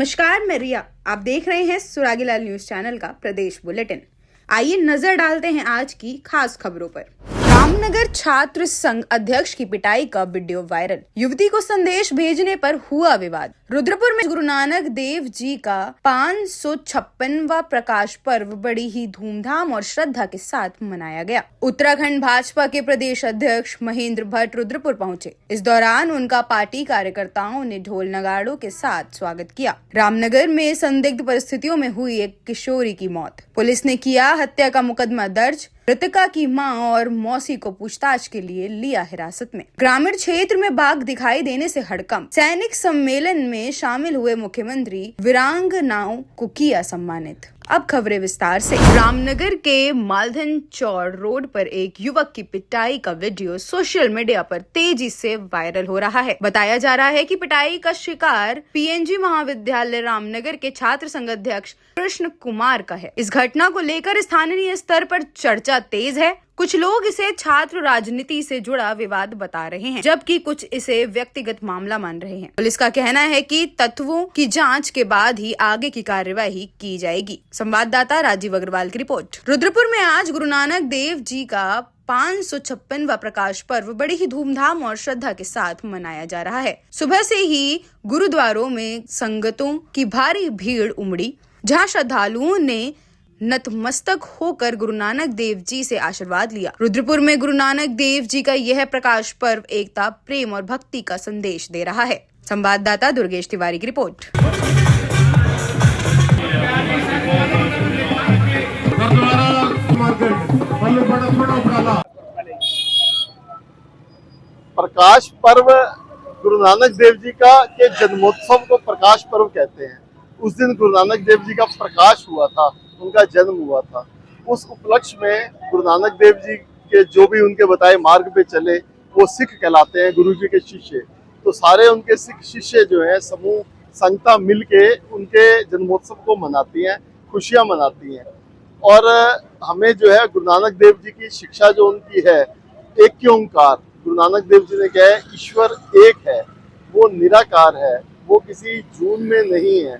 नमस्कार, मैं रिया। आप देख रहे हैं सुरागीलाल न्यूज चैनल का प्रदेश बुलेटिन। आइए नजर डालते हैं आज की खास खबरों पर। रामनगर छात्र संघ अध्यक्ष की पिटाई का वीडियो वायरल। युवती को संदेश भेजने पर हुआ विवाद। रुद्रपुर में गुरु नानक देव जी का 556वां प्रकाश पर्व बड़ी ही धूमधाम और श्रद्धा के साथ मनाया गया। उत्तराखंड भाजपा के प्रदेश अध्यक्ष महेंद्र भट्ट रुद्रपुर पहुंचे। इस दौरान उनका पार्टी कार्यकर्ताओं ने ढोल नगाड़ों के साथ स्वागत किया। रामनगर में संदिग्ध परिस्थितियों में हुई एक किशोरी की मौत। पुलिस ने किया हत्या का मुकदमा दर्ज। मृतका की मां और मौसी को पूछताछ के लिए लिया हिरासत में। ग्रामीण क्षेत्र में बाघ दिखाई देने से हड़कंप। सैनिक सम्मेलन में शामिल हुए मुख्यमंत्री वीरांगनाओं को किया सम्मानित। अब खबरें विस्तार से। रामनगर के मालधन चौड़ रोड पर एक युवक की पिटाई का वीडियो सोशल मीडिया पर तेजी से वायरल हो रहा है। बताया जा रहा है कि पिटाई का शिकार पीएनजी महाविद्यालय रामनगर के छात्र संघ अध्यक्ष कृष्ण कुमार का है। इस घटना को लेकर स्थानीय स्तर पर चर्चा तेज है। कुछ लोग इसे छात्र राजनीति से जुड़ा विवाद बता रहे हैं, जबकि कुछ इसे व्यक्तिगत मामला मान रहे हैं। पुलिस का कहना है कि तत्वों की जांच के बाद ही आगे की कार्यवाही की जाएगी। संवाददाता राजीव अग्रवाल की रिपोर्ट। रुद्रपुर में आज गुरु नानक देव जी का 556वां प्रकाश पर्व बड़ी ही धूमधाम और श्रद्धा के साथ मनाया जा रहा है। सुबह से ही गुरुद्वारों में संगतों की भारी भीड़ उमड़ी, जहां श्रद्धालुओं ने नतमस्तक होकर गुरु नानक देव जी से आशीर्वाद लिया। रुद्रपुर में गुरु नानक देव जी का यह प्रकाश पर्व एकता, प्रेम और भक्ति का संदेश दे रहा है। संवाददाता दुर्गेश तिवारी की रिपोर्ट। प्रकाश पर्व गुरु नानक देव जी का के जन्मोत्सव को प्रकाश पर्व कहते हैं। उस दिन गुरु नानक देव जी का प्रकाश हुआ था, उनका जन्म हुआ था। उस उपलक्ष्य में गुरु नानक देव जी के जो भी उनके बताए मार्ग पे चले वो सिख कहलाते हैं, गुरु जी के शिष्य। तो सारे उनके सिख शिष्य जो हैं समूह संगता मिल के उनके जन्मोत्सव को मनाती हैं, खुशियाँ मनाती हैं। और हमें जो है गुरु नानक देव जी की शिक्षा जो उनकी है, एक ओंकार। गुरु नानक देव जी ने कहा है ईश्वर एक है, वो निराकार है, वो किसी जून में नहीं है,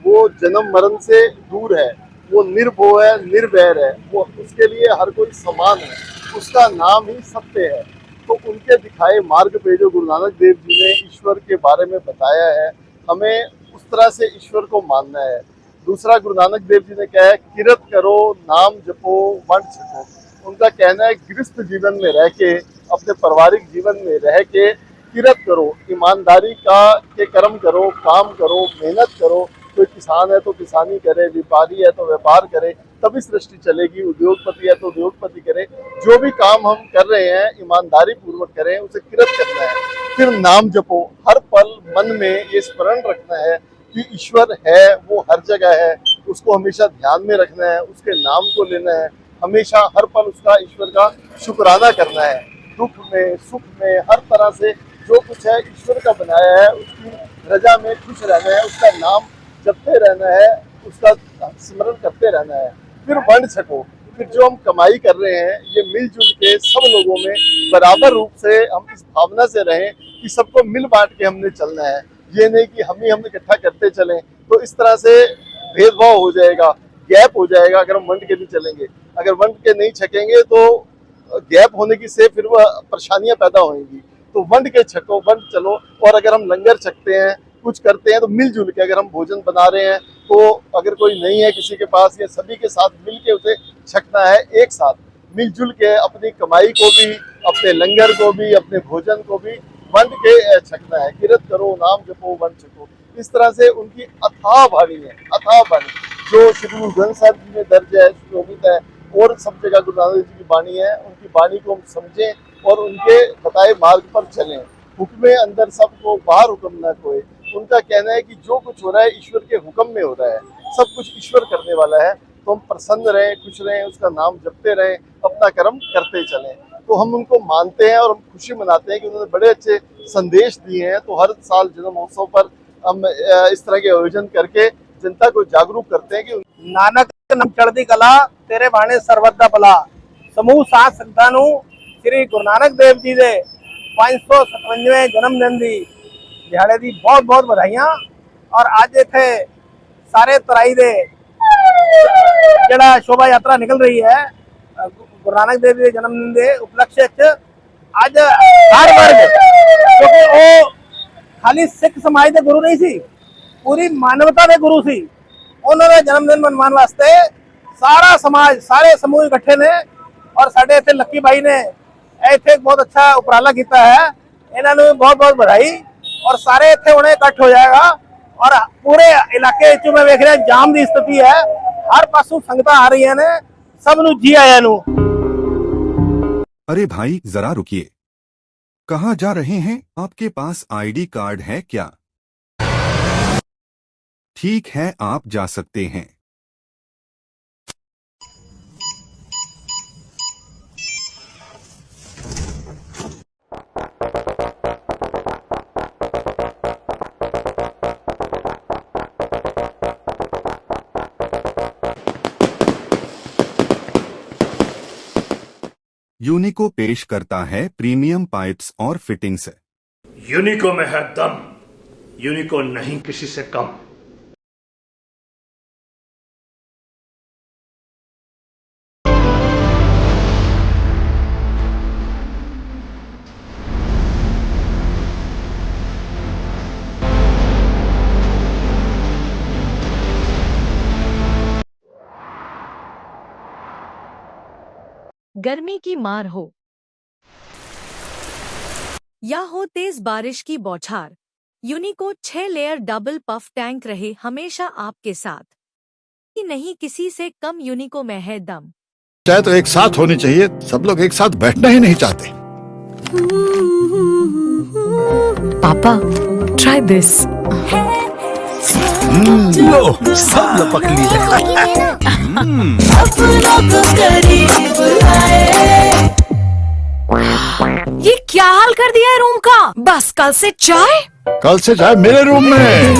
वो जन्म मरण से दूर है, वो निर्भय है, निर्वैर है, वो उसके लिए हर कोई समान है, उसका नाम ही सत्य है। तो उनके दिखाए मार्ग पे जो गुरु नानक देव जी ने ईश्वर के बारे में बताया है, हमें उस तरह से ईश्वर को मानना है। दूसरा, गुरु नानक देव जी ने कहा है किरत करो, नाम जपो, वंड छको। उनका कहना है गृहस्थ जीवन में रह के, अपने पारिवारिक जीवन में रह के किरत करो, ईमानदारी के कर्म करो, काम करो, मेहनत करो। कोई किसान है तो किसानी करे, व्यापारी है तो व्यापार करे, तभी सृष्टि चलेगी। उद्योगपति है तो उद्योगपति करे। जो भी काम हम कर रहे हैं ईमानदारी पूर्वक करें, उसे किरत करना है। फिर नाम जपो, हर पल मन में ये स्मरण रखना है कि ईश्वर है, वो हर जगह है, उसको हमेशा ध्यान में रखना है, उसके नाम को लेना है, हमेशा हर पल उसका ईश्वर का शुक्राना करना है। दुख में सुख में हर तरह से जो कुछ है ईश्वर का बनाया है, उसकी रजा में खुश रहना है, उसका नाम जपते रहना है, उसका स्मरण करते रहना है। फिर वंड छको, फिर जो हम कमाई कर रहे हैं ये मिलजुल के सब लोगों में बराबर रूप से हम इस भावना से रहें कि सबको मिल बांट के हमने चलना है। ये नहीं कि हम इकट्ठा करते चलें, तो इस तरह से भेदभाव हो जाएगा, गैप हो जाएगा अगर हम वंड के नहीं चलेंगे। अगर वंड के नहीं छकेंगे तो गैप होने की से फिर वह परेशानियां पैदा होंगी। तो वंड के छको, वंड चलो। और अगर हम लंगर छकते हैं, कुछ करते हैं तो मिलजुल के, अगर हम भोजन बना रहे हैं तो अगर कोई नहीं है किसी के पास, या सभी के साथ मिल के उसे छकना है। एक साथ मिलजुल के अपनी कमाई को भी, अपने लंगर को भी, अपने भोजन को भी वंड के छकना है। किरत करो, नाम जपो, वंड छको। इस तरह से उनकी अथाह वाणी है, अथाह वाणी जो श्री गुरु ग्रंथ साहब जी में दर्ज है, सुशोभित है, और सब जगह गुरु नानक जी की वाणी है। उनकी वाणी को हम समझें और उनके बताए मार्ग पर चलें। हुक्म अंदर सबको, बाहर हुक्म न कोई। उनका कहना है कि जो कुछ हो रहा है ईश्वर के हुक्म में हो रहा है, सब कुछ ईश्वर करने वाला है। तो हम प्रसन्न रहें, खुश रहें, उसका नाम जपते रहें, अपना कर्म करते चलें। तो हम उनको मानते हैं और हम खुशी मनाते हैं कि उन्होंने बड़े अच्छे संदेश दिए हैं। तो हर साल जन्म महोत्सव पर हम इस तरह के आयोजन करके जनता को जागरूक करते हैं कि नानक नाम चढ़ती कला, तेरे बाणे सर्वदा भला। समूह साथ संतानु श्री गुरु नानक देव जी दे 557वें जन्म दिन दी दिहाड़े दी बहुत बहुत बधाइयां। और ਅੱਜ ਇੱਥੇ ਸਾਰੇ ਤਰਾਈ ਦੇ ਜਿਹੜਾ ਸ਼ੋਭਾ ਯਾਤਰਾ ਨਿਕਲ ਰਹੀ ਹੈ ਗੁਰੂ ਨਾਨਕ ਦੇਵ ਜੀ ਦੇ ਜਨਮ ਦਿਨ ਦੇ ਉਪਲਕਸ਼ ਵਿੱਚ ਅੱਜ ਹਰ ਵਰਗ, ਕਿਉਂਕਿ ਉਹ ਖਾਲੀ ਸਿੱਖ ਸਮਾਜ ਦੇ ਗੁਰੂ ਨਹੀਂ ਸੀ, ਪੂਰੀ ਮਾਨਵਤਾ ਦੇ ਗੁਰੂ ਸੀ। ਉਹਨਾਂ ਦਾ ਜਨਮ ਦਿਨ ਮਨਾਉਣ ਵਾਸਤੇ ਸਾਰਾ ਸਮਾਜ, ਸਾਰੇ ਸਮੂਹ ਇਕੱਠੇ ਨੇ ਔਰ ਸਾਡੇ ਇੱਥੇ ਲੱਕੀ ਬਾਈ ਨੇ ਇੱਥੇ ਬਹੁਤ ਅੱਛਾ ਉਪਰਾਲਾ ਕੀਤਾ ਹੈ। ਇਹਨਾਂ ਨੂੰ ਬਹੁਤ ਬਹੁਤ ਵਧਾਈ ਔਰ ਸਾਰੇ ਇੱਥੇ ਹੁਣੇ ਇਕੱਠ ਹੋ ਜਾਏਗਾ ਔਰ ਪੂਰੇ ਇਲਾਕੇ ਵਿੱਚ ਮੈਂ ਵੇਖ ਰਿਹਾ ਜਾਮ ਦੀ ਸਥਿਤੀ ਹੈ, हर पासों संगतां आ रही ने, सब नूं जी आया नूं। अरे भाई जरा रुकिए, कहाँ जा रहे हैं? आपके पास आईडी कार्ड है क्या? ठीक है, आप जा सकते हैं। यूनिको पेश करता है प्रीमियम पाइप्स और फिटिंग्स। यूनिको में है दम, यूनिको नहीं किसी से कम। गर्मी की मार हो या हो तेज बारिश की बौछार, यूनिको 6 लेयर डबल पफ टैंक रहे हमेशा आपके साथ। नहीं किसी से कम, यूनिको में है दम। चाहे तो एक साथ होनी चाहिए, सब लोग एक साथ बैठना ही नहीं चाहते। पापा ट्राई दिस। लो सब लपक लिए। ये क्या हाल कर दिया है रूम का? बस कल से चाय, कल से चाहे मेरे रूम में।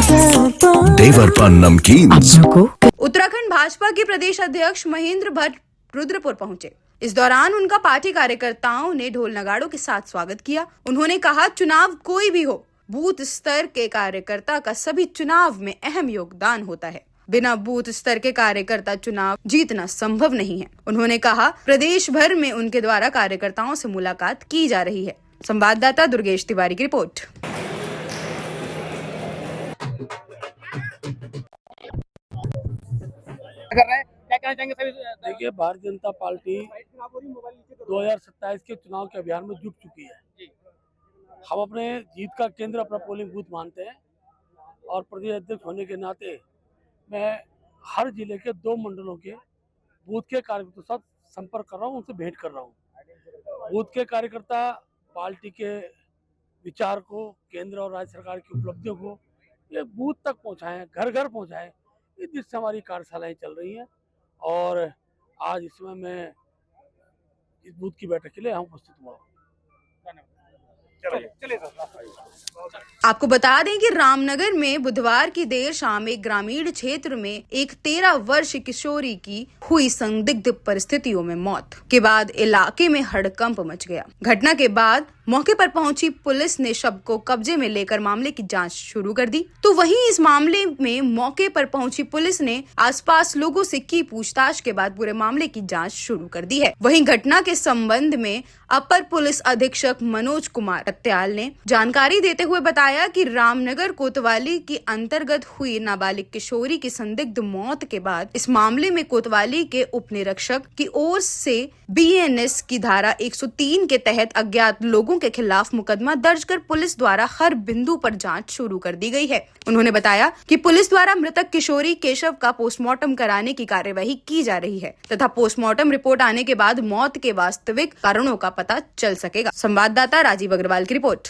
देवर पर नमकीन। उत्तराखंड भाजपा के प्रदेश अध्यक्ष महेंद्र भट्ट रुद्रपुर पहुंचे। इस दौरान उनका पार्टी कार्यकर्ताओं ने ढोल नगाड़ों के साथ स्वागत किया। उन्होंने कहा, चुनाव कोई भी हो, बूथ स्तर के कार्यकर्ता का सभी चुनाव में अहम योगदान होता है। बिना बूथ स्तर के कार्यकर्ता चुनाव जीतना संभव नहीं है। उन्होंने कहा, प्रदेश भर में उनके द्वारा कार्यकर्ताओं से मुलाकात की जा रही है। संवाददाता दुर्गेश तिवारी की रिपोर्ट। देखिए, भारतीय जनता पार्टी 2027 के चुनाव के अभियान में जुट चुकी है। हम अपने जीत का केंद्र अपना पोलिंग बूथ मानते हैं और प्रदेश अध्यक्ष होने के नाते मैं हर जिले के 2 मंडलों के बूथ के कार्यकर्ताओं के साथ संपर्क कर रहा हूँ, उनसे भेंट कर रहा हूँ। बूथ के कार्यकर्ता पार्टी के विचार को, केंद्र और राज्य सरकार की उपलब्धियों को ये बूथ तक पहुँचाएं, घर घर पहुँचाएं, इस दृष्टि से हमारी कार्यशालाएँ चल रही हैं। और आज इस समय मैं इस बूथ की बैठक के लिए यहाँ उपस्थित हुआ हूँ। आपको बता दें कि रामनगर में बुधवार की देर शाम एक ग्रामीण क्षेत्र में एक 13 वर्षीय किशोरी की हुई संदिग्ध परिस्थितियों में मौत के बाद इलाके में हड़कंप मच गया। घटना के बाद मौके पर पहुंची पुलिस ने शव को कब्जे में लेकर मामले की जांच शुरू कर दी। तो वहीं इस मामले में मौके पर पहुंची पुलिस ने आसपास लोगों से की पूछताछ के बाद पूरे मामले की जांच शुरू कर दी है। वहीं घटना के संबंध में अपर पुलिस अधीक्षक मनोज कुमार सत्याल ने जानकारी देते हुए बताया कि रामनगर कोतवाली के अंतर्गत हुई नाबालिग किशोरी की संदिग्ध मौत के बाद इस मामले में कोतवाली के उप निरीक्षक की ओर से BNS की धारा 103 के तहत अज्ञात लोगों के खिलाफ मुकदमा दर्ज कर पुलिस द्वारा हर बिंदु पर जांच शुरू कर दी गई है। उन्होंने बताया कि पुलिस द्वारा मृतक किशोरी केशव का पोस्टमार्टम कराने की कार्यवाही की जा रही है तथा पोस्टमार्टम रिपोर्ट आने के बाद मौत के वास्तविक कारणों का पता चल सकेगा। संवाददाता राजीव अग्रवाल की रिपोर्ट।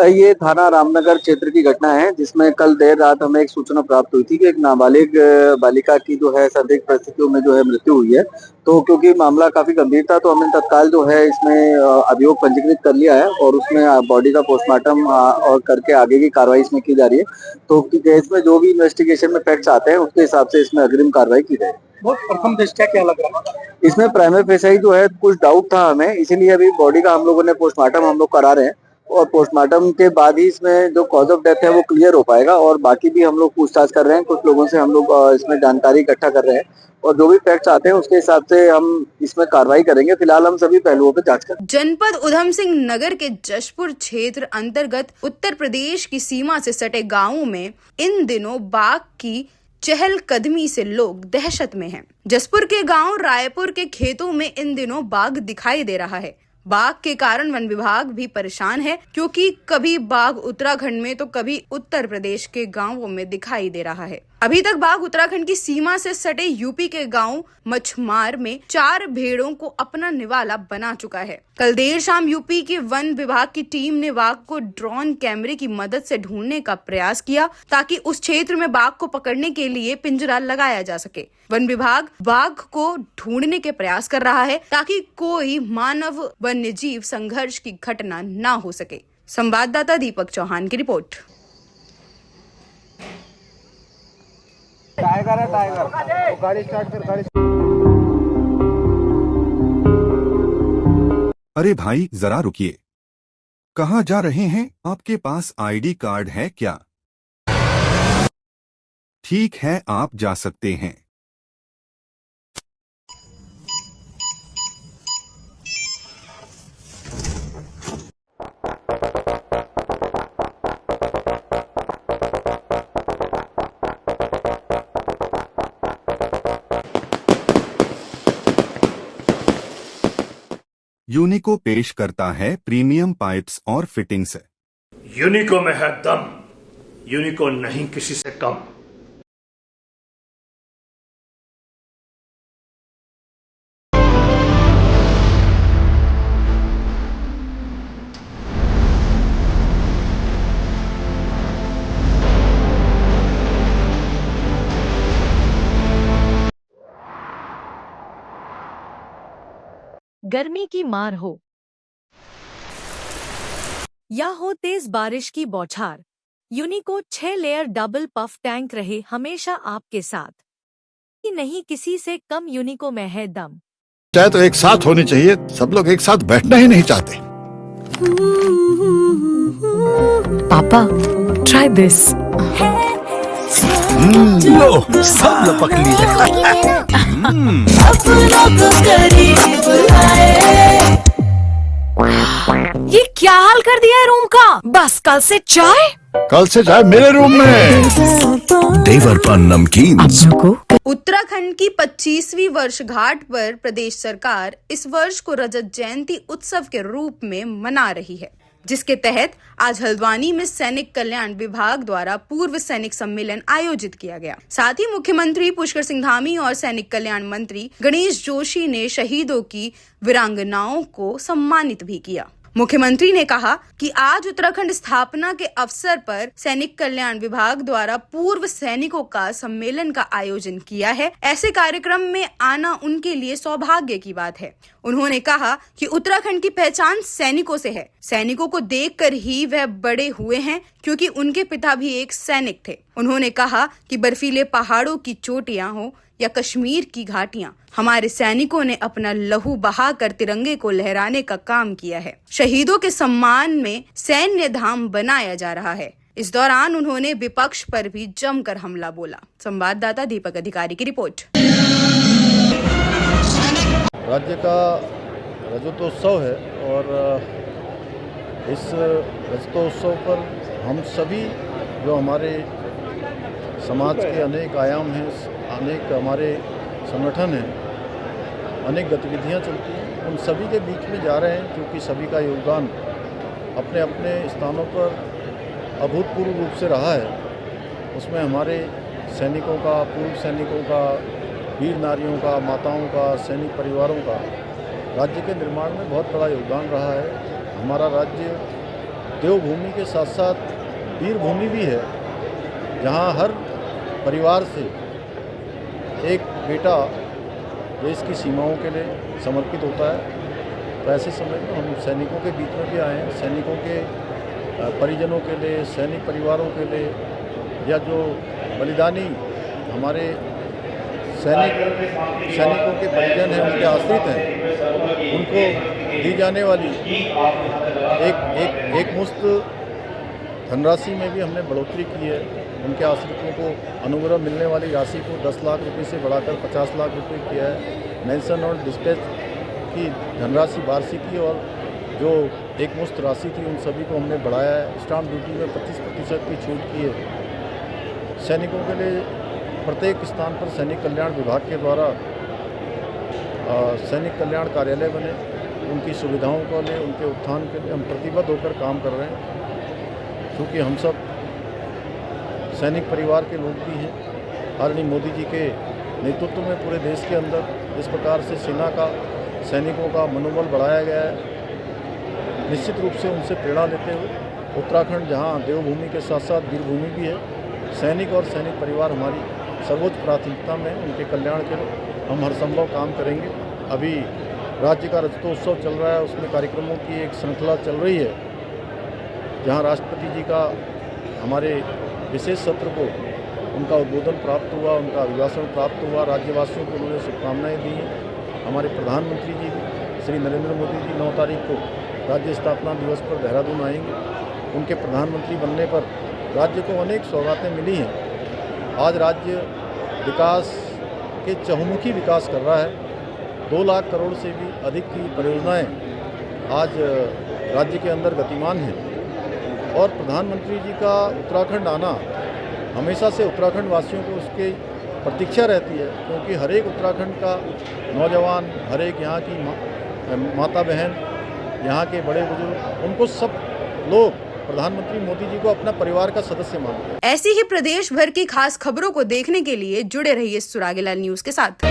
ये थाना रामनगर क्षेत्र की घटना है जिसमें कल देर रात हमें एक सूचना प्राप्त हुई थी कि एक नाबालिग बालिका की जो है संदिग्ध परिस्थितियों में जो है मृत्यु हुई है। तो क्योंकि मामला काफी गंभीर था तो हमने तत्काल जो है इसमें अभियोग पंजीकृत कर लिया है और उसमें बॉडी का पोस्टमार्टम और करके आगे की कार्रवाई इसमें की जा रही है। तो केस में जो भी इन्वेस्टिगेशन में फैक्ट्स आते हैं उसके हिसाब से इसमें अग्रिम कार्रवाई की जाएगी। बहुत प्रथम दृष्टया क्या लग रहा है? इसमें प्राइमरी फेसाई जो है कुछ डाउट था हमें, इसीलिए अभी बॉडी का हम लोगों ने पोस्टमार्टम हम लोग करा रहे हैं और पोस्टमार्टम के बाद ही इसमें जो कॉज ऑफ डेथ है वो क्लियर हो पाएगा। और बाकी भी हम लोग पूछताछ कर रहे हैं, कुछ लोगों से हम लोग इसमें जानकारी इकट्ठा कर रहे हैं और जो भी फैक्ट्स आते हैं उसके हिसाब से हम इसमें कार्रवाई करेंगे। फिलहाल हम सभी पहलुओं पे जांच कर रहे हैं। जनपद उधम सिंह नगर के जशपुर क्षेत्र अंतर्गत उत्तर प्रदेश की सीमा से सटे गांवों में इन दिनों बाघ की चहलकदमी से लोग दहशत में हैं। जसपुर के गांव रायपुर के खेतों में इन दिनों बाघ दिखाई दे रहा है। बाघ के कारण वन विभाग भी परेशान है, क्योंकि कभी बाघ उत्तराखंड में तो कभी उत्तर प्रदेश के गांवों में दिखाई दे रहा है। अभी तक बाघ उत्तराखंड की सीमा से सटे यूपी के गांव मछमार में 4 भेड़ों को अपना निवाला बना चुका है। कल देर शाम यूपी के वन विभाग की टीम ने बाघ को ड्रोन कैमरे की मदद से ढूंढने का प्रयास किया, ताकि उस क्षेत्र में बाघ को पकड़ने के लिए पिंजरा लगाया जा सके। वन विभाग बाघ को ढूंढने के प्रयास कर रहा है, ताकि कोई मानव वन्य जीव संघर्ष की घटना न हो सके। संवाददाता दीपक चौहान की रिपोर्ट। टाइगर है, टाइगर वो गाड़ी स्टार्ट कर, गाड़ी। अरे भाई जरा रुकिए, कहाँ जा रहे हैं? आपके पास आईडी कार्ड है क्या? ठीक है, आप जा सकते हैं। यूनिको पेश करता है प्रीमियम पाइप्स और फिटिंग्स। यूनिको में है दम, यूनिको नहीं किसी से कम। गर्मी की मार हो या हो तेज बारिश की बौछार, यूनिको 6 लेयर डबल पफ टैंक रहे हमेशा आपके साथ। नहीं किसी से कम यूनिको में है दम। चाहे तो एक साथ होनी चाहिए, सब लोग एक साथ बैठना ही नहीं चाहते। पापा, ट्राई दिस। लो, सब लपक लिए। ये क्या हाल कर दिया है रूम का? बस कल से चाय मेरे रूम में। देवर पान नमकीन। उत्तराखंड की 25वीं वर्षगांठ पर प्रदेश सरकार इस वर्ष को रजत जयंती उत्सव के रूप में मना रही है, जिसके तहत आज हल्द्वानी में सैनिक कल्याण विभाग द्वारा पूर्व सैनिक सम्मेलन आयोजित किया गया। साथ ही मुख्यमंत्री पुष्कर सिंह धामी और सैनिक कल्याण मंत्री गणेश जोशी ने शहीदों की वीरांगनाओं को सम्मानित भी किया। मुख्यमंत्री ने कहा कि आज उत्तराखंड स्थापना के अवसर पर सैनिक कल्याण विभाग द्वारा पूर्व सैनिकों का सम्मेलन का आयोजन किया है। ऐसे कार्यक्रम में आना उनके लिए सौभाग्य की बात है। उन्होंने कहा कि उत्तराखंड की पहचान सैनिकों से है। सैनिकों को देखकर ही वह बड़े हुए हैं, क्योंकि उनके पिता भी एक सैनिक थे। उन्होंने कहा कि बर्फीले पहाड़ों की चोटियां हो या कश्मीर की घाटियां, हमारे सैनिकों ने अपना लहू बहाकर तिरंगे को लहराने का काम किया है। शहीदों के सम्मान में सैन्य धाम बनाया जा रहा है। इस दौरान उन्होंने विपक्ष पर भी जमकर हमला बोला। संवाददाता दीपक अधिकारी की रिपोर्ट। राज्य का रजतोत्सव है और इस रजतोत्सव पर हम सभी जो हमारे समाज के अनेक आयाम हैं, अनेक हमारे संगठन हैं, अनेक गतिविधियां चलती हैं, उन सभी के बीच में जा रहे हैं, क्योंकि सभी का योगदान अपने अपने स्थानों पर अभूतपूर्व रूप से रहा है। उसमें हमारे सैनिकों का, पूर्व सैनिकों का, वीर नारियों का, माताओं का, सैनिक परिवारों का राज्य के निर्माण में बहुत बड़ा योगदान रहा है। हमारा राज्य देवभूमि के साथ साथ वीर भूमि भी है, जहाँ हर परिवार से एक बेटा देश की सीमाओं के लिए समर्पित होता है। तो ऐसे समय में हम सैनिकों के बीच में भी आए हैं। सैनिकों के परिजनों के लिए, सैनिक परिवारों के लिए, या जो बलिदानी हमारे सैनिकों के परिजन हैं, उनके आश्रित हैं, उनको दी जाने वाली एक मुश्त धनराशि में भी हमने बढ़ोतरी की है। उनके आश्रितों को अनुग्रह मिलने वाली राशि को 10 लाख रुपए से बढ़ाकर 50 लाख रुपए किया है। मेंशन और डिस्पैच की धनराशि वार्षिकी और जो एक मुश्त राशि थी उन सभी को हमने बढ़ाया है। स्टाम्प ड्यूटी में 25% की छूट की है। सैनिकों के लिए प्रत्येक स्थान पर सैनिक कल्याण विभाग के द्वारा सैनिक कल्याण कार्यालय बने। उनकी सुविधाओं को लिए, उनके उत्थान के लिए हम प्रतिबद्ध होकर काम कर रहे हैं। क्योंकि हम सब सैनिक परिवार के लोग भी हैं। आदरणीय मोदी जी के नेतृत्व में पूरे देश के अंदर जिस प्रकार से सेना का, सैनिकों का मनोबल बढ़ाया गया है, निश्चित रूप से उनसे प्रेरणा लेते हुए उत्तराखंड जहां देवभूमि के साथ साथ वीरभूमि भी है, सैनिक और सैनिक परिवार हमारी सर्वोच्च प्राथमिकता में, उनके कल्याण के लिए हम हर संभव काम करेंगे। अभी राज्य का रजतोत्सव चल रहा है, उसमें कार्यक्रमों की एक श्रृंखला चल रही है, जहां राष्ट्रपति जी का हमारे विशेष सत्र को उनका उद्बोधन प्राप्त हुआ, उनका अभिभाषण प्राप्त हुआ। राज्यवासियों को उन्होंने शुभकामनाएँ दी हैं। हमारे प्रधानमंत्री जी श्री नरेंद्र मोदी जी 9 तारीख को राज्य स्थापना दिवस पर देहरादून आएंगे। उनके प्रधानमंत्री बनने पर राज्य को अनेक सौगातें मिली हैं। आज राज्य विकास के चहुमुखी विकास कर रहा है। 2 लाख करोड़ से भी अधिक की परियोजनाएं आज राज्य के अंदर गतिमान हैं। और प्रधानमंत्री जी का उत्तराखंड आना हमेशा से उत्तराखंड वासियों को उसकी प्रतीक्षा रहती है, क्योंकि हर एक उत्तराखंड का नौजवान, हर एक यहाँ की माता बहन, यहाँ के बड़े बुजुर्ग, उनको सब लोग प्रधानमंत्री मोदी जी को अपना परिवार का सदस्य मानते हैं। ऐसी ही प्रदेश भर की खास खबरों को देखने के लिए जुड़े रहिए सुरागीलाल न्यूज के साथ।